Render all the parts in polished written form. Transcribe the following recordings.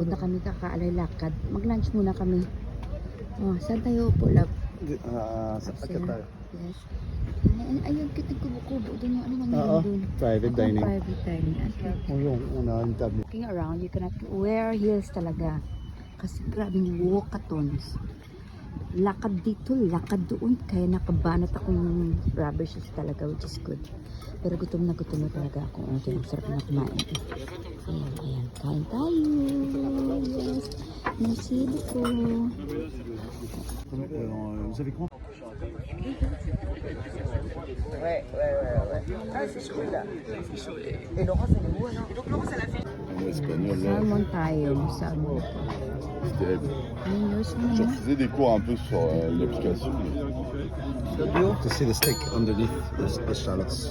Pagod na kami kakaalay lakad. Mag-lunch muna kami. Oh, saan tayo upo, love? Sa tayo. Yes. Ayun, kita kubo-kubo. Doon yung ano man Oo, doon. private dining. Private dining. Okay. O yung unang tabi. Walking around, you cannot wear heels talaga. Kasi grabing walkatons. Lakad dito, lakad doon. Kaya nakabanat akong rubber shoes talaga, which is good. Pero gutom na talaga ako. Oh, ito yung sarap na kumain. Ayan, ayan. Kain tayo. Yes. Merci beaucoup. Vous avez quoi? Ouais. Ah, c'est chaud là. Et Laurent, c'est nouveau, non? Et donc Laurent, ça l'a fait. En espagnol, là, Salmon tayo. Salmon. c'était... Ayun, yours mo Je naman. faisais des cours un peu sur l'application. To see the steak underneath the shallots.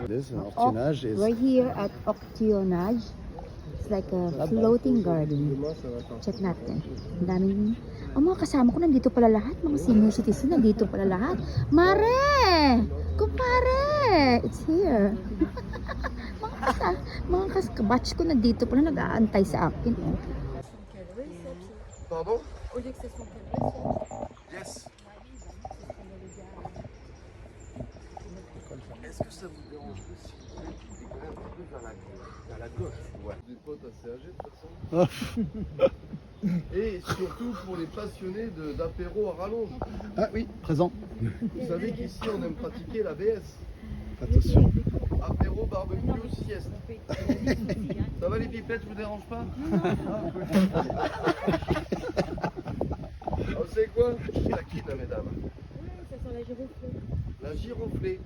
This optionage is We're here at Octionage. It's like a floating garden. Check natin. Ang daming... Ang mga kasama ko nandito pala lahat. Mga senior citizen nandito pala lahat. Mare! Kumpare! It's here. mga kabatch ko nandito pala nag-aantay sa akin. Oh. Pardon? Yes. Est-ce que ça vous dérange si on décolle un petit peu vers la gauche? Ouais. Des potes assez âgés de toute façon. Et surtout pour les passionnés d'apéro à rallonge. Ah oui, présent. Vous savez qu'ici on aime pratiquer la BS. Attention. Apéro, barbecue, sieste. Ça va les pipettes, je vous dérange pas? Vous savez quoi? Je suis la kine, mesdames. Ça sent la giroflée. La giroflée.